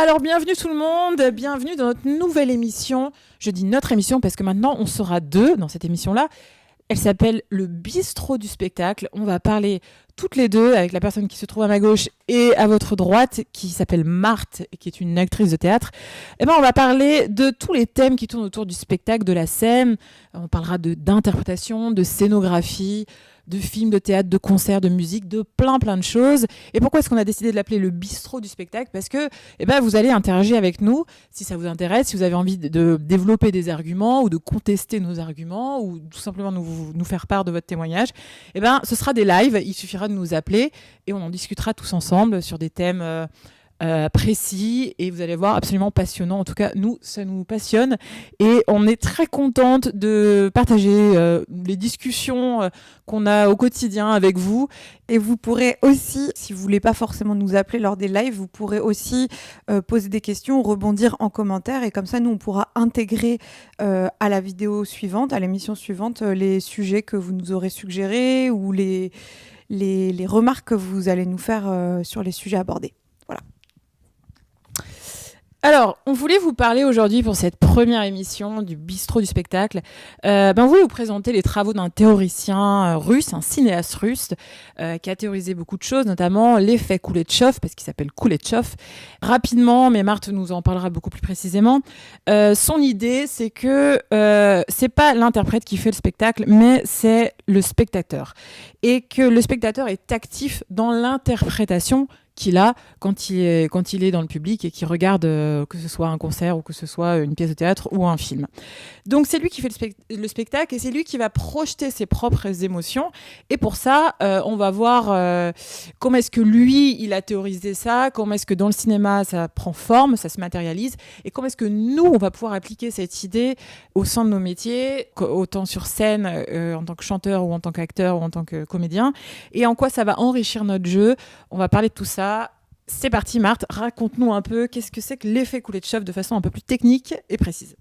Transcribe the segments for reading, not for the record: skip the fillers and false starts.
Alors, bienvenue tout le monde, bienvenue dans notre nouvelle émission. Je dis notre émission parce que maintenant, on sera deux dans cette émission-là. Elle s'appelle Le Bistrot du spectacle. On va parler toutes les deux avec la personne qui se trouve à ma gauche et à votre droite, qui s'appelle Marthe et qui est une actrice de théâtre. On va parler de tous les thèmes qui tournent autour du spectacle, de la scène. On parlera d'interprétation, de scénographie, de films, de théâtre, de concerts, de musique, de plein de choses. Et pourquoi est-ce qu'on a décidé de l'appeler le bistrot du spectacle? Parce que vous allez interagir avec nous si ça vous intéresse, si vous avez envie de développer des arguments ou de contester nos arguments ou tout simplement nous faire part de votre témoignage. Ce sera des lives, il suffira de nous appeler et on en discutera tous ensemble sur des thèmes précis et vous allez voir absolument passionnant. En tout cas, nous, ça nous passionne et on est très contente de partager les discussions qu'on a au quotidien avec vous. Et vous pourrez aussi, si vous voulez pas forcément nous appeler lors des lives, vous pourrez aussi poser des questions, rebondir en commentaire et comme ça, nous, on pourra intégrer à la vidéo suivante, à l'émission suivante, les sujets que vous nous aurez suggérés ou les remarques que vous allez nous faire sur les sujets abordés. Voilà. Alors, on voulait vous parler aujourd'hui pour cette première émission du bistrot du spectacle. On voulait vous présenter les travaux d'un théoricien russe, un cinéaste russe, qui a théorisé beaucoup de choses, notamment l'effet Kouletchov, parce qu'il s'appelle Kouletchov. Rapidement, mais Marthe nous en parlera beaucoup plus précisément. Son idée, c'est que c'est pas l'interprète qui fait le spectacle, mais c'est le spectateur. Et que le spectateur est actif dans l'interprétation qu'il a quand il est dans le public et qu'il regarde que ce soit un concert ou que ce soit une pièce de théâtre ou un film. Donc c'est lui qui fait le spectacle et c'est lui qui va projeter ses propres émotions. Et pour ça, on va voir comment est-ce que lui, il a théorisé ça, comment est-ce que dans le cinéma, ça prend forme, ça se matérialise, et comment est-ce que nous, on va pouvoir appliquer cette idée au sein de nos métiers, autant sur scène, en tant que chanteur ou en tant qu'acteur ou en tant que comédien, et en quoi ça va enrichir notre jeu. On va parler de tout ça. C'est parti, Marthe, raconte-nous un peu qu'est-ce que c'est que l'effet Kouletchov de façon un peu plus technique et précise.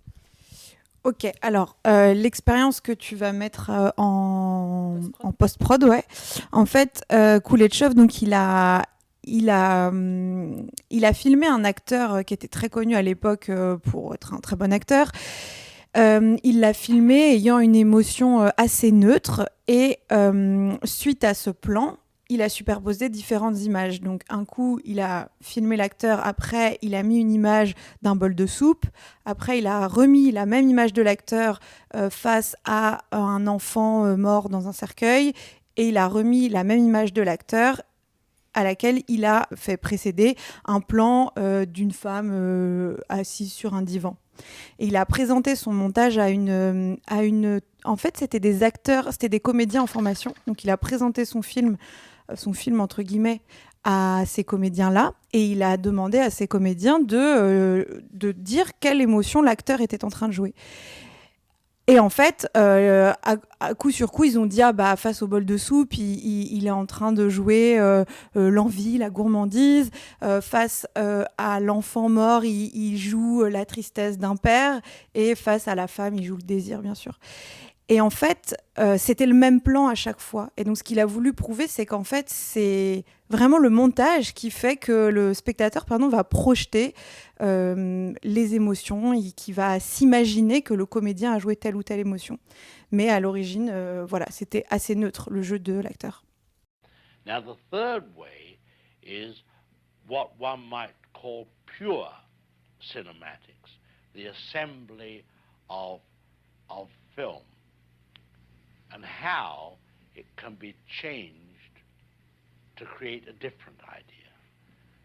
Ok, alors l'expérience que tu vas mettre en post-prod, ouais. En fait, Kouletchov, donc il a filmé un acteur qui était très connu à l'époque pour être un très bon acteur. Il l'a filmé ayant une émotion assez neutre et suite à ce plan, il a superposé différentes images. Donc un coup, il a filmé l'acteur, après il a mis une image d'un bol de soupe, après il a remis la même image de l'acteur face à un enfant mort dans un cercueil et il a remis la même image de l'acteur à laquelle il a fait précéder un plan d'une femme assise sur un divan. Et il a présenté son montage à une... En fait, c'était des acteurs, c'était des comédiens en formation. Donc, il a présenté son film entre guillemets, à ces comédiens-là. Et il a demandé à ces comédiens de dire quelle émotion l'acteur était en train de jouer. Et en fait, à coup sur coup, ils ont dit face au bol de soupe, il est en train de jouer l'envie, la gourmandise. Face à l'enfant mort, il joue la tristesse d'un père. Et face à la femme, il joue le désir, bien sûr. Et en fait, c'était le même plan à chaque fois. Et donc, ce qu'il a voulu prouver, c'est qu'en fait, c'est vraiment le montage qui fait que le spectateur, va projeter les émotions et qui va s'imaginer que le comédien a joué telle ou telle émotion. Mais à l'origine, c'était assez neutre, le jeu de l'acteur. Now, the third way is what one might call pure cinematics, the assembly of film, and how it can be changed to create a different idea.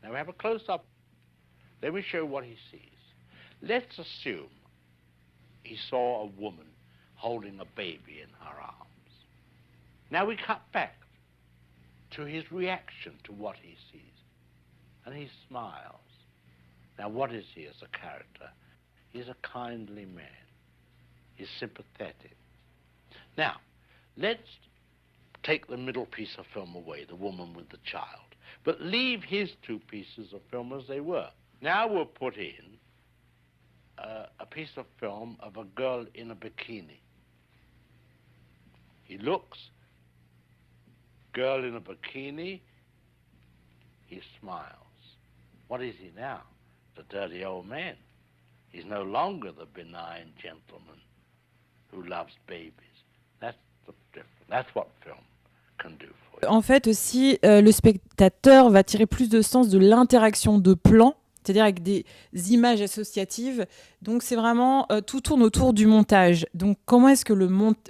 Now we have a close-up. Let me show what he sees. Let's assume he saw a woman holding a baby in her arms. Now we cut back to his reaction to what he sees, and he smiles. Now what is he as a character? He's a kindly man. He's sympathetic. Now, let's take the middle piece of film away, the woman with the child, but leave his two pieces of film as they were. Now we'll put in a piece of film of a girl in a bikini. He looks, girl in a bikini, he smiles. What is he now? a dirty old man. He's no longer the benign gentleman who loves babies. That's the difference. That's what film can do for you. En fait aussi, le spectateur va tirer plus de sens de l'interaction de plans, c'est-à-dire avec des images associatives. Donc c'est vraiment, tout tourne autour du montage. Donc comment est-ce que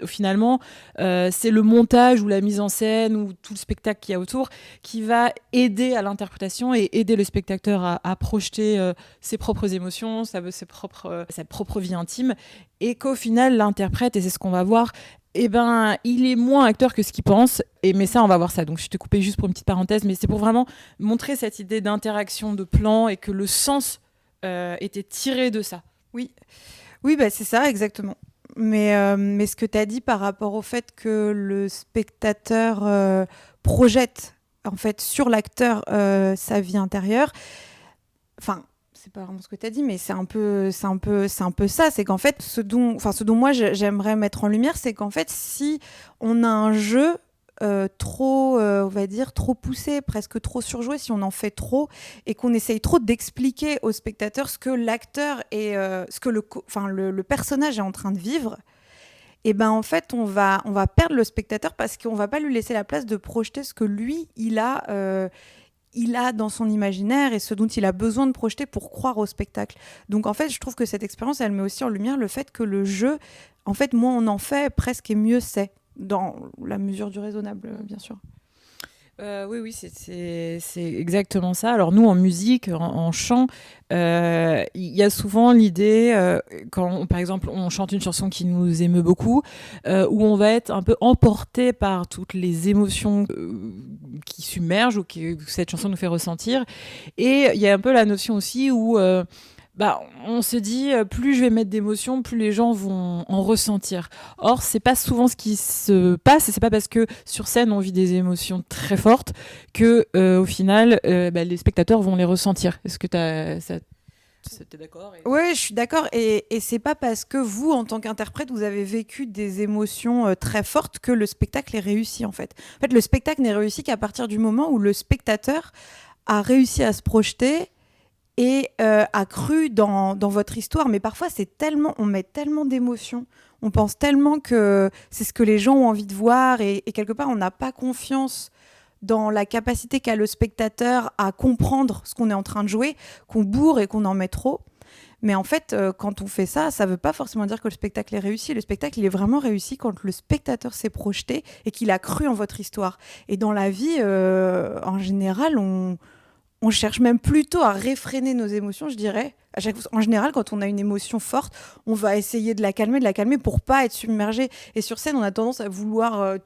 finalement, c'est le montage ou la mise en scène ou tout le spectacle qu'il y a autour qui va aider à l'interprétation et aider le spectateur à projeter ses propres émotions, sa propre vie intime, et qu'au final l'interprète, et c'est ce qu'on va voir, eh ben, il est moins acteur que ce qu'il pense. Mais ça, on va voir ça. Donc, je t'ai coupé juste pour une petite parenthèse, mais c'est pour vraiment montrer cette idée d'interaction, de plan, et que le sens était tiré de ça. Oui, bah, c'est ça, exactement. Mais ce que tu as dit par rapport au fait que le spectateur projette en fait sur l'acteur sa vie intérieure, enfin, c'est pas vraiment ce que tu as dit, mais c'est un peu ça. C'est qu'en fait, ce dont moi j'aimerais mettre en lumière, c'est qu'en fait, si on a un jeu trop, on va dire, trop poussé, presque trop surjoué, si on en fait trop et qu'on essaye trop d'expliquer au spectateur ce que l'acteur et ce que le personnage est en train de vivre, et ben en fait, on va perdre le spectateur parce qu'on va pas lui laisser la place de projeter ce que lui, il a dans son imaginaire et ce dont il a besoin de projeter pour croire au spectacle. Donc en fait, je trouve que cette expérience, elle met aussi en lumière le fait que le jeu, en fait, moins on en fait, presque et mieux c'est, dans la mesure du raisonnable, bien sûr. Oui, c'est exactement ça. Alors nous, en musique, en chant, il y a souvent l'idée, quand par exemple on chante une chanson qui nous émeut beaucoup, où on va être un peu emporté par toutes les émotions qui submergent ou que cette chanson nous fait ressentir. Et il y a un peu la notion aussi où on se dit, plus je vais mettre d'émotions, plus les gens vont en ressentir. Or, c'est pas souvent ce qui se passe, et c'est pas parce que sur scène on vit des émotions très fortes que, au final, les spectateurs vont les ressentir. Est-ce que t'es d'accord Oui, je suis d'accord. Et c'est pas parce que vous, en tant qu'interprète, vous avez vécu des émotions très fortes que le spectacle est réussi, en fait. En fait, le spectacle n'est réussi qu'à partir du moment où le spectateur a réussi à se projeter et a cru dans votre histoire. Mais parfois, on met tellement d'émotions, on pense tellement que c'est ce que les gens ont envie de voir, et quelque part, on n'a pas confiance dans la capacité qu'a le spectateur à comprendre ce qu'on est en train de jouer, qu'on bourre et qu'on en met trop. Mais en fait, quand on fait ça, ça ne veut pas forcément dire que le spectacle est réussi. Le spectacle, il est vraiment réussi quand le spectateur s'est projeté et qu'il a cru en votre histoire. Et dans la vie, en général, on cherche même plutôt à réfréner nos émotions, je dirais. En général, quand on a une émotion forte, on va essayer de la calmer pour pas être submergé. Et sur scène, on a tendance à vouloir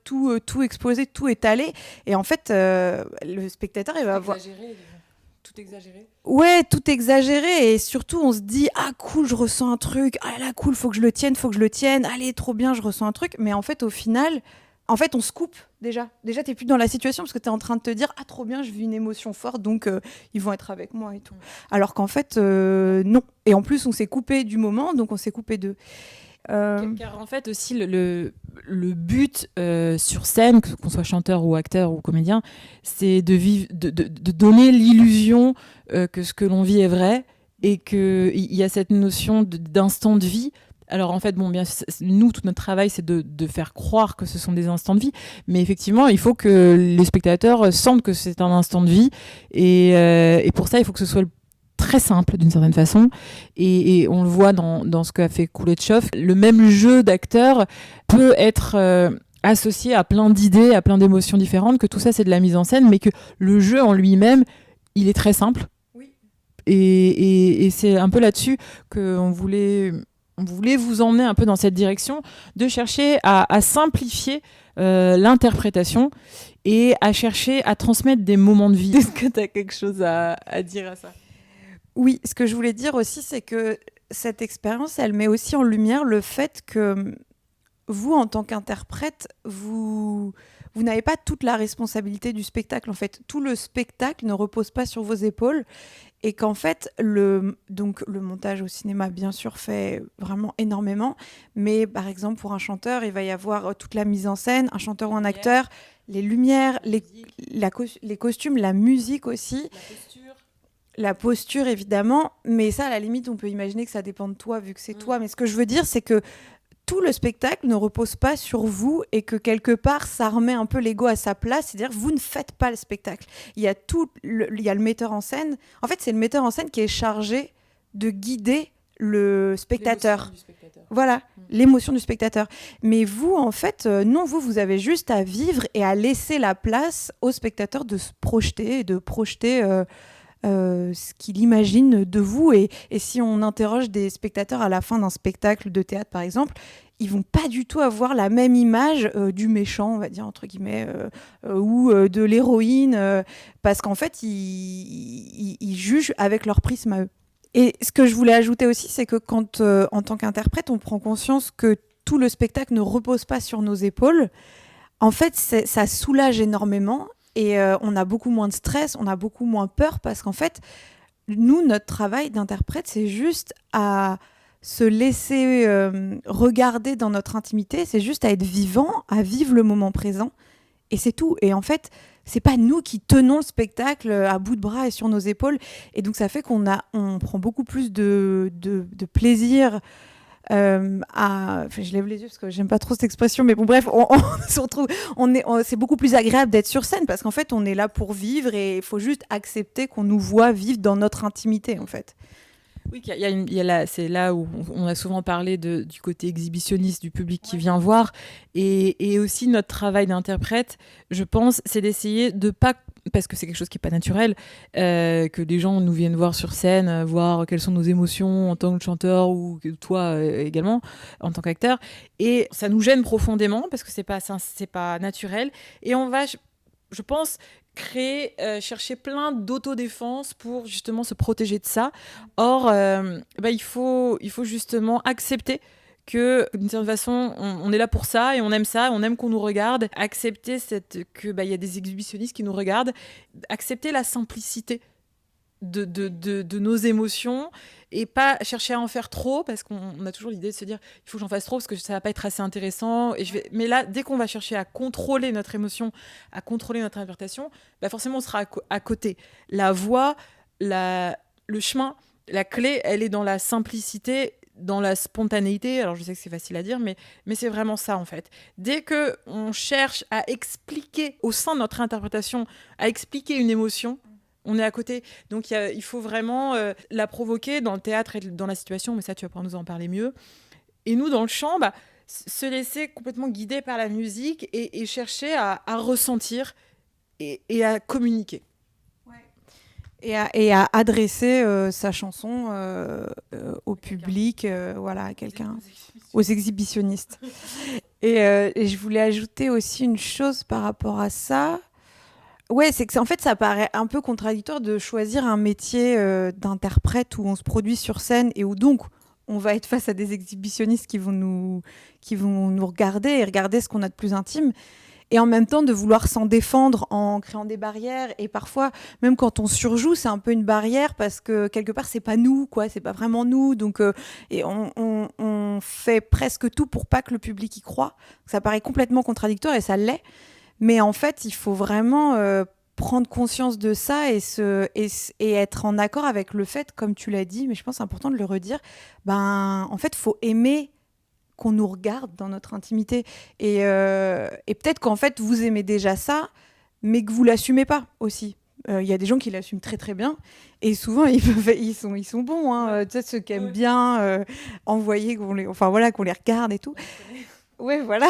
tout exploser, tout étaler. Et en fait, le spectateur, il va avoir... Tout exagéré. Ouais, tout exagéré. Et surtout, on se dit, ah cool, je ressens un truc. Ah là, cool, faut que je le tienne. Allez, trop bien, je ressens un truc. Mais en fait, au final... on se coupe déjà. Déjà, t'es plus dans la situation parce que t'es en train de te dire, ah trop bien, je vis une émotion forte, donc ils vont être avec moi et tout. Alors qu'en fait, non. Et en plus, on s'est coupé du moment, donc on s'est coupé d'eux. Car en fait aussi, le but sur scène, qu'on soit chanteur ou acteur ou comédien, c'est de donner l'illusion que ce que l'on vit est vrai, et qu'il y a cette notion d'instant de vie. Alors en fait, nous, tout notre travail, c'est de faire croire que ce sont des instants de vie. Mais effectivement, il faut que les spectateurs sentent que c'est un instant de vie. Et pour ça, il faut que ce soit très simple d'une certaine façon. Et on le voit dans ce qu'a fait Kuleshov. Le même jeu d'acteur peut être associé à plein d'idées, à plein d'émotions différentes, que tout ça, c'est de la mise en scène, mais que le jeu en lui-même, il est très simple. Oui. Et c'est un peu là-dessus qu'on voulait vous emmener un peu dans cette direction, de chercher à simplifier l'interprétation et à chercher à transmettre des moments de vie. Est-ce que tu as quelque chose à dire à ça ? Oui, ce que je voulais dire aussi, c'est que cette expérience, elle met aussi en lumière le fait que vous, en tant qu'interprète, vous n'avez pas toute la responsabilité du spectacle. En fait, tout le spectacle ne repose pas sur vos épaules. Et qu'en fait, le montage au cinéma, bien sûr, fait vraiment énormément. Mais par exemple, pour un chanteur, il va y avoir toute la mise en scène, un chanteur ou un acteur, les lumières, les costumes, la musique aussi. La posture. La posture, évidemment, mais ça, à la limite, on peut imaginer que ça dépend de toi, vu que c'est toi. Mais ce que je veux dire, c'est que tout le spectacle ne repose pas sur vous et que quelque part, ça remet un peu l'ego à sa place. C'est-à-dire, vous ne faites pas le spectacle. Il y a le metteur en scène. En fait, c'est le metteur en scène qui est chargé de guider le spectateur. Voilà, l'émotion du spectateur. Mais vous, en fait, non, vous avez juste à vivre et à laisser la place au spectateur de se projeter et de projeter ce qu'il imagine de vous. Et si on interroge des spectateurs à la fin d'un spectacle de théâtre, par exemple, ils vont pas du tout avoir la même image du méchant, on va dire, entre guillemets, ou de l'héroïne, parce qu'en fait, ils jugent avec leur prisme à eux. Et ce que je voulais ajouter aussi, c'est que quand, en tant qu'interprète, on prend conscience que tout le spectacle ne repose pas sur nos épaules, en fait, ça soulage énormément et on a beaucoup moins de stress, on a beaucoup moins peur parce qu'en fait, nous, notre travail d'interprète, c'est juste à se laisser regarder dans notre intimité, c'est juste à être vivant, à vivre le moment présent et c'est tout. Et en fait, c'est pas nous qui tenons le spectacle à bout de bras et sur nos épaules. Et donc, ça fait qu'on prend beaucoup plus de plaisir enfin, je lève les yeux parce que j'aime pas trop cette expression, mais bon, bref, on se retrouve, c'est beaucoup plus agréable d'être sur scène parce qu'en fait, on est là pour vivre et il faut juste accepter qu'on nous voit vivre dans notre intimité, en fait. Oui, c'est là où on a souvent parlé du côté exhibitionniste du public qui vient voir. Et aussi notre travail d'interprète, je pense, c'est d'essayer de pas, parce que c'est quelque chose qui n'est pas naturel, que les gens nous viennent voir sur scène, voir quelles sont nos émotions en tant que chanteur ou toi également en tant qu'acteur. Et ça nous gêne profondément parce que c'est pas naturel. Et on va, je pense, chercher plein d'autodéfense pour justement se protéger de ça. Or, il faut justement accepter que d'une certaine façon on est là pour ça et on aime qu'on nous regarde, accepter que y a des exhibitionnistes qui nous regardent, accepter la simplicité de nos émotions et pas chercher à en faire trop parce qu'on a toujours l'idée de se dire il faut que j'en fasse trop parce que ça va pas être assez intéressant mais là dès qu'on va chercher à contrôler notre émotion, à contrôler notre interprétation, forcément on sera à côté. La voix, le chemin, la clé, elle est dans la simplicité, dans la spontanéité. Alors je sais que c'est facile à dire mais c'est vraiment ça en fait. Dès que on cherche à expliquer au sein de notre interprétation, à expliquer une émotion, on est à côté. Donc il faut vraiment la provoquer dans le théâtre et dans la situation, mais ça tu vas pouvoir nous en parler mieux. Et nous dans le chant, se laisser complètement guider par la musique et chercher à ressentir et à communiquer. Et à adresser sa chanson au public, à quelqu'un, aux exhibitionnistes. Et je voulais ajouter aussi une chose par rapport à ça. Ouais, c'est que en fait, ça paraît un peu contradictoire de choisir un métier d'interprète où on se produit sur scène et où donc on va être face à des exhibitionnistes qui vont nous regarder et regarder ce qu'on a de plus intime. Et en même temps, de vouloir s'en défendre en créant des barrières. Et parfois, même quand on surjoue, c'est un peu une barrière parce que quelque part, c'est pas nous, quoi. C'est pas vraiment nous. Donc, et on fait presque tout pour pas que le public y croie. Ça paraît complètement contradictoire et ça l'est. Mais en fait, il faut vraiment prendre conscience de ça et être en accord avec le fait, comme tu l'as dit, mais je pense que c'est important de le redire, en fait, il faut aimer qu'on nous regarde dans notre intimité. Et peut-être qu'en fait, vous aimez déjà ça, mais que vous l'assumez pas aussi. Il y a des gens qui l'assument très très bien et souvent ils sont bons, hein. Tu sais, ceux qui aiment bien envoyer qu'on les regarde et tout. Ouais, voilà.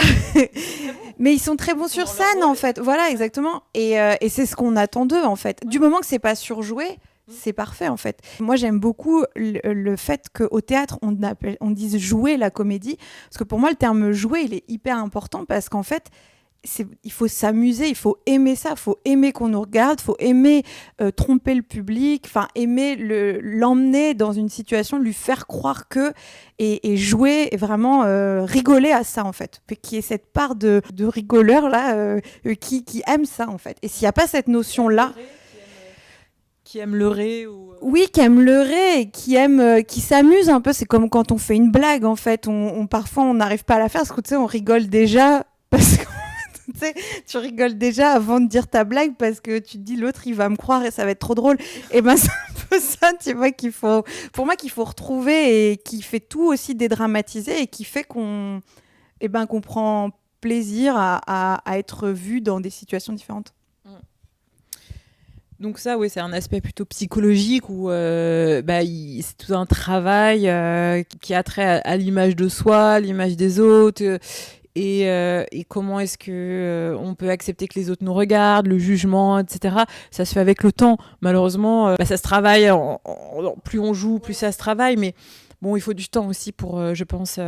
Mais ils sont très bons sur scène, en fait. Voilà, exactement. Et c'est ce qu'on attend d'eux, en fait. Du moment que c'est pas surjoué, c'est parfait, en fait. Moi, j'aime beaucoup le fait qu'au théâtre, on dise jouer la comédie. Parce que pour moi, le terme jouer, il est hyper important parce qu'en fait, il faut s'amuser, il faut aimer ça, il faut aimer qu'on nous regarde, il faut aimer tromper le public, enfin aimer l'emmener dans une situation, lui faire croire que, et jouer, et vraiment rigoler à ça en fait, qu'il y ait cette part de rigoleur là, qui aime ça en fait. Et s'il n'y a pas cette notion-là... Qui aime leurrer ou... Oui, qui aime leurrer et qui s'amuse un peu. C'est comme quand on fait une blague en fait, parfois on n'arrive pas à la faire parce que tu sais, on rigole déjà parce que tu rigoles déjà avant de dire ta blague parce que tu te dis l'autre il va me croire et ça va être trop drôle. Et c'est un ça, tu vois, pour moi, qu'il faut retrouver et qui fait tout aussi dédramatiser et qui fait qu'on prend plaisir à être vu dans des situations différentes. Donc ça, oui, c'est un aspect plutôt psychologique où c'est tout un travail qui a trait à l'image de soi, l'image des autres, et comment est-ce que on peut accepter que les autres nous regardent, le jugement, etc. Ça se fait avec le temps. Malheureusement, ça se travaille. Plus on joue, plus ça se travaille. Mais bon, il faut du temps aussi pour, je pense.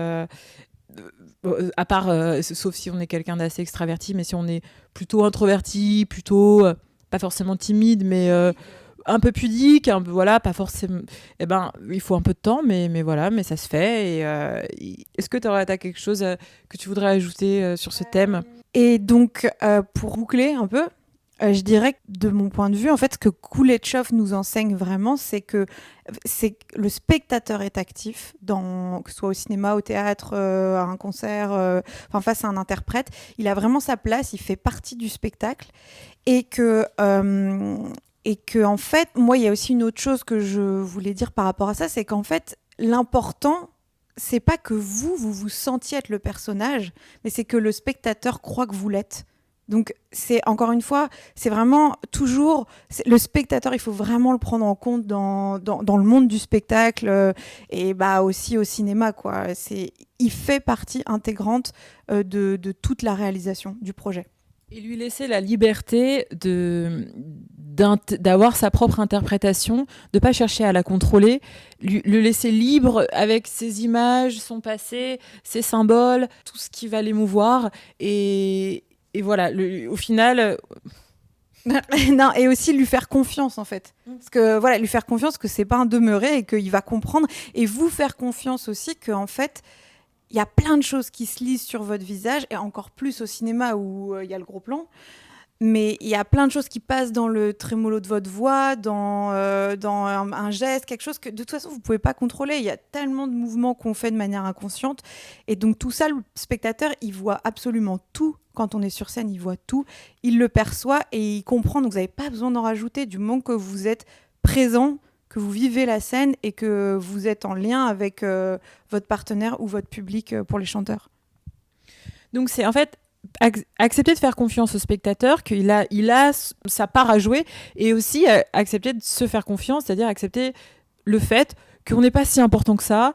À part, sauf si on est quelqu'un d'assez extraverti, mais si on est plutôt introverti, plutôt pas forcément timide, mais un peu pudique, un peu, voilà, pas forcément. Eh ben, il faut un peu de temps, mais voilà, mais ça se fait. Est-ce que t'as quelque chose que tu voudrais ajouter sur ce thème ? Et donc, pour boucler un peu, je dirais que de mon point de vue, en fait, ce que Kuleshov nous enseigne vraiment, c'est que le spectateur est actif, que ce soit au cinéma, au théâtre, à un concert, face à un interprète. Il a vraiment sa place, il fait partie du spectacle. Et que en fait, moi, il y a aussi une autre chose que je voulais dire par rapport à ça, c'est qu'en fait, l'important, c'est pas que vous sentiez être le personnage, mais c'est que le spectateur croit que vous l'êtes. Donc, encore une fois, c'est vraiment toujours le spectateur, il faut vraiment le prendre en compte dans le monde du spectacle et aussi au cinéma, quoi. Il fait partie intégrante de toute la réalisation du projet. Et lui laisser la liberté d'avoir sa propre interprétation, de pas chercher à la contrôler, le laisser libre avec ses images, son passé, ses symboles, tout ce qui va l'émouvoir. Et voilà, au final... Non, et aussi lui faire confiance, en fait. Parce que, voilà, lui faire confiance que c'est pas un demeuré et qu'il va comprendre. Et vous faire confiance aussi qu'en fait, il y a plein de choses qui se lisent sur votre visage, et encore plus au cinéma où il y a le gros plan. Mais il y a plein de choses qui passent dans le trémolo de votre voix, dans un geste, quelque chose que de toute façon vous ne pouvez pas contrôler. Il y a tellement de mouvements qu'on fait de manière inconsciente. Et donc tout ça, le spectateur, il voit absolument tout. Quand on est sur scène, il voit tout. Il le perçoit et il comprend. Donc vous n'avez pas besoin d'en rajouter du moment que vous êtes présent, que vous vivez la scène et que vous êtes en lien avec votre partenaire ou votre public pour les chanteurs. Donc c'est en fait... accepter de faire confiance au spectateur, qu'il a sa part à jouer, et aussi accepter de se faire confiance, c'est-à-dire accepter le fait qu'on n'est pas si important que ça,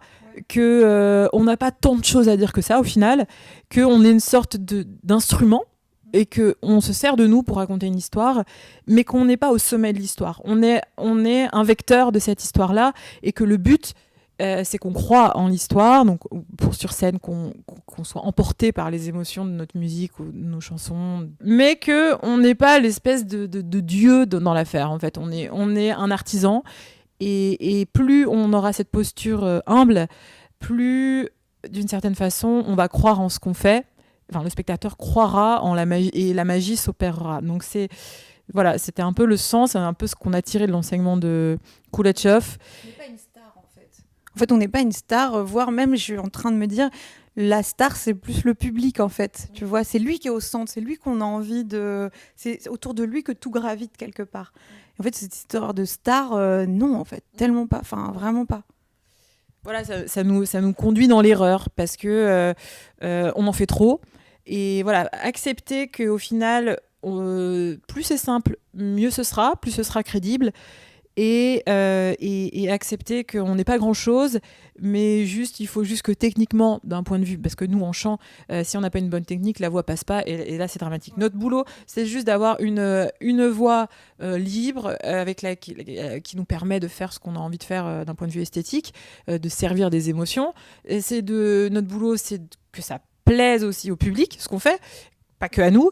qu'on n'a pas tant de choses à dire que ça au final, qu'on est une sorte d'instrument et qu'on se sert de nous pour raconter une histoire, mais qu'on n'est pas au sommet de l'histoire. On est un vecteur de cette histoire-là, et que le but, c'est qu'on croit en l'histoire, donc pour sur scène qu'on soit emporté par les émotions de notre musique ou de nos chansons, mais qu'on n'est pas l'espèce de dieu dans l'affaire. En fait, on est un artisan, et plus on aura cette posture humble, plus d'une certaine façon on va croire en ce qu'on fait. Enfin, le spectateur croira en la magie, et la magie s'opérera. Donc voilà, c'était un peu le sens, un peu ce qu'on a tiré de l'enseignement de Kuleshov. En fait, on n'est pas une star, voire même, je suis en train de me dire, la star, c'est plus le public, en fait. Tu vois, c'est lui qui est au centre, c'est lui qu'on a envie de... C'est autour de lui que tout gravite quelque part. En fait, cette histoire de star, non, en fait, tellement pas, enfin, vraiment pas. Voilà, ça nous conduit dans l'erreur, parce que on en fait trop. Et voilà, accepter qu'au final, plus c'est simple, mieux ce sera, plus ce sera crédible. Et accepter qu'on n'est pas grand-chose, mais il faut juste que techniquement, d'un point de vue, parce que nous, en chant, si on n'a pas une bonne technique, la voix passe pas, et là, c'est dramatique. Notre boulot, c'est juste d'avoir une voix libre, qui nous permet de faire ce qu'on a envie de faire d'un point de vue esthétique, de servir des émotions. Et notre boulot, c'est que ça plaise aussi au public, ce qu'on fait, pas que à nous,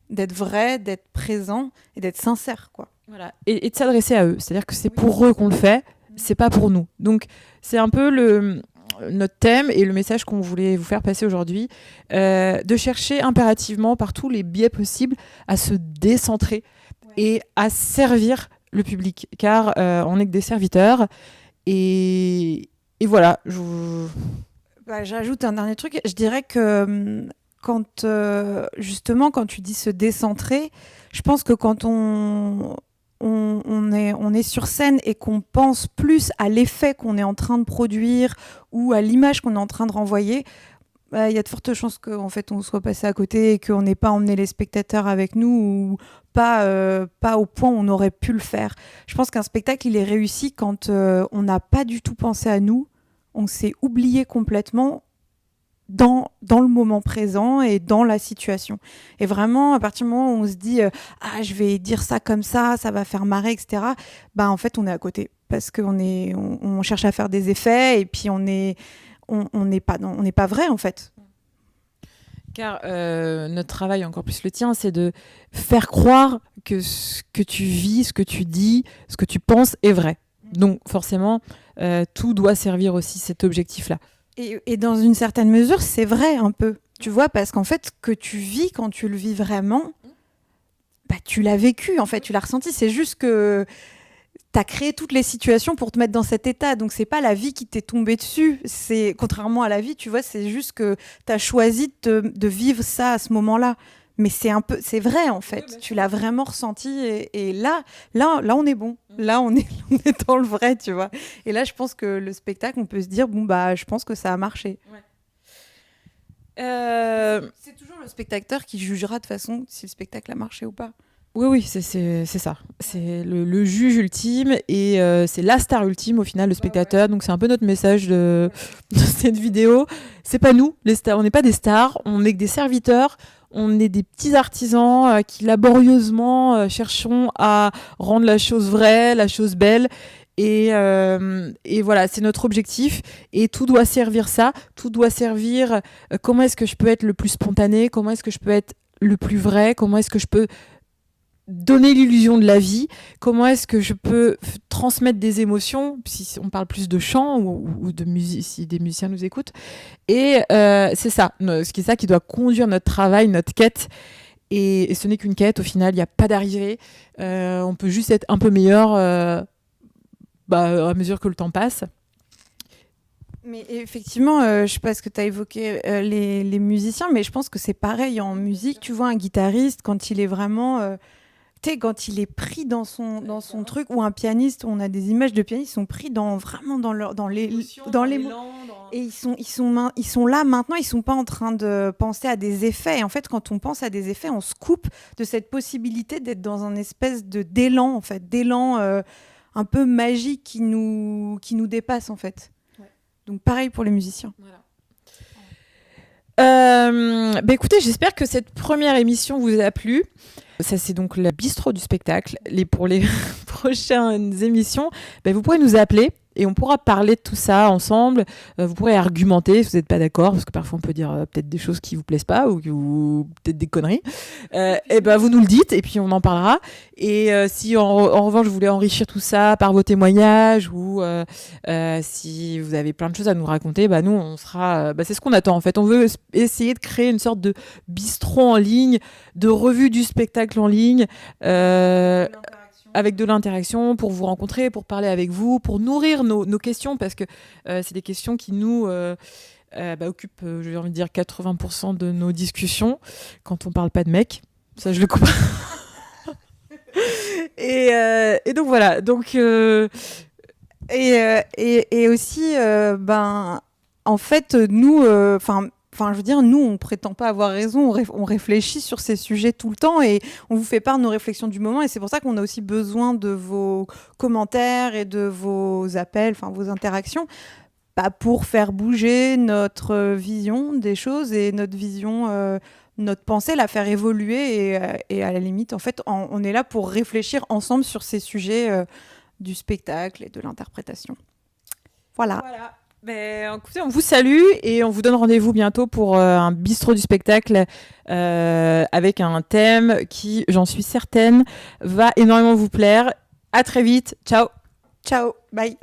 d'être vrai, d'être présent et d'être sincère, quoi. Voilà, et de s'adresser à eux. C'est-à-dire que c'est pour eux qu'on le fait, c'est pas pour nous. Donc c'est un peu notre thème et le message qu'on voulait vous faire passer aujourd'hui, de chercher impérativement par tous les biais possibles à se décentrer et à servir le public, car on n'est que des serviteurs. Et voilà. J'ajoute un dernier truc. Je dirais que justement, quand tu dis se décentrer, je pense que quand on on est sur scène et qu'on pense plus à l'effet qu'on est en train de produire ou à l'image qu'on est en train de renvoyer, il y a de fortes chances qu'en fait on soit passé à côté et qu'on n'ait pas emmené les spectateurs avec nous ou pas au point où on aurait pu le faire. Je pense qu'un spectacle, il est réussi quand on n'a pas du tout pensé à nous, on s'est oublié complètement dans le moment présent et dans la situation. Et vraiment, à partir du moment où on se dit je vais dire ça comme ça va faire marrer, etc., en fait, on est à côté. Parce on cherche à faire des effets et puis on n'est pas vrai, en fait. Car notre travail, encore plus le tien, c'est de faire croire que ce que tu vis, ce que tu dis, ce que tu penses est vrai. Donc forcément, tout doit servir aussi cet objectif-là. Et dans une certaine mesure, c'est vrai un peu. Tu vois, parce qu'en fait, que tu vis quand tu le vis vraiment, tu l'as vécu, en fait, tu l'as ressenti. C'est juste que tu as créé toutes les situations pour te mettre dans cet état. Donc, c'est pas la vie qui t'est tombée dessus. C'est, contrairement à la vie, tu vois, c'est juste que tu as choisi de vivre ça à ce moment-là. Mais c'est vrai, en fait. Oui, tu l'as vraiment ressenti. Et là, on est bon. Là, on est dans le vrai, tu vois. Et là, je pense que le spectacle, on peut se dire, je pense que ça a marché. Ouais. C'est toujours le spectateur qui jugera de toute façon si le spectacle a marché ou pas. Oui, c'est ça. C'est le juge ultime et c'est la star ultime au final, le spectateur. Ouais. Donc c'est un peu notre message de cette vidéo. C'est pas nous, les stars. On n'est pas des stars, on est que des serviteurs. On est des petits artisans qui laborieusement cherchons à rendre la chose vraie, la chose belle. Et voilà, c'est notre objectif. Et tout doit servir ça. Tout doit servir comment est-ce que je peux être le plus spontané, comment est-ce que je peux être le plus vrai, comment est-ce que je peux donner l'illusion de la vie, comment est-ce que je peux transmettre des émotions, si on parle plus de chant ou de musique, si des musiciens nous écoutent. Et c'est ça, c'est ça qui doit conduire notre travail, notre quête. Et ce n'est qu'une quête, au final, il n'y a pas d'arrivée. On peut juste être un peu meilleur à mesure que le temps passe. Mais effectivement, je ne sais pas ce que tu as évoqué les musiciens, mais je pense que c'est pareil en musique. Tu vois, un guitariste, quand il est vraiment... quand il est pris dans son truc, ou un pianiste, on a des images de pianistes qui sont pris vraiment dans les mots. Et ils sont là maintenant, ils sont pas en train de penser à des effets. Et en fait, quand on pense à des effets, on se coupe de cette possibilité d'être dans un espèce d'élan, en fait, un peu magique qui nous dépasse, en fait. Ouais. Donc pareil pour les musiciens. Voilà. Écoutez, j'espère que cette première émission vous a plu. Ça, c'est donc le bistrot du spectacle. Pour les prochaines émissions, vous pourrez nous appeler et on pourra parler de tout ça ensemble. Vous pourrez argumenter si vous n'êtes pas d'accord, parce que parfois on peut dire peut-être des choses qui ne vous plaisent pas ou peut-être des conneries. Et vous nous le dites et puis on en parlera. Et si en revanche vous voulez enrichir tout ça par vos témoignages ou si vous avez plein de choses à nous raconter, nous on sera... c'est ce qu'on attend en fait. On veut essayer de créer une sorte de bistrot en ligne, de revue du spectacle en ligne, avec de l'interaction pour vous rencontrer, pour parler avec vous, pour nourrir nos questions, parce que c'est des questions qui nous occupent, j'ai envie de dire, 80% de nos discussions quand on parle pas de mecs. Ça, je le comprends. Et donc voilà. Donc et aussi, en fait, nous, je veux dire, nous, on prétend pas avoir raison, on réfléchit sur ces sujets tout le temps et on vous fait part de nos réflexions du moment et c'est pour ça qu'on a aussi besoin de vos commentaires et de vos appels, vos interactions, pour faire bouger notre vision des choses et notre vision, notre pensée, la faire évoluer et à la limite, en fait, on est là pour réfléchir ensemble sur ces sujets du spectacle et de l'interprétation. Voilà. Écoutez, on vous salue et on vous donne rendez-vous bientôt pour un bistrot du spectacle avec un thème qui, j'en suis certaine, va énormément vous plaire. À très vite. Ciao. Ciao. Bye.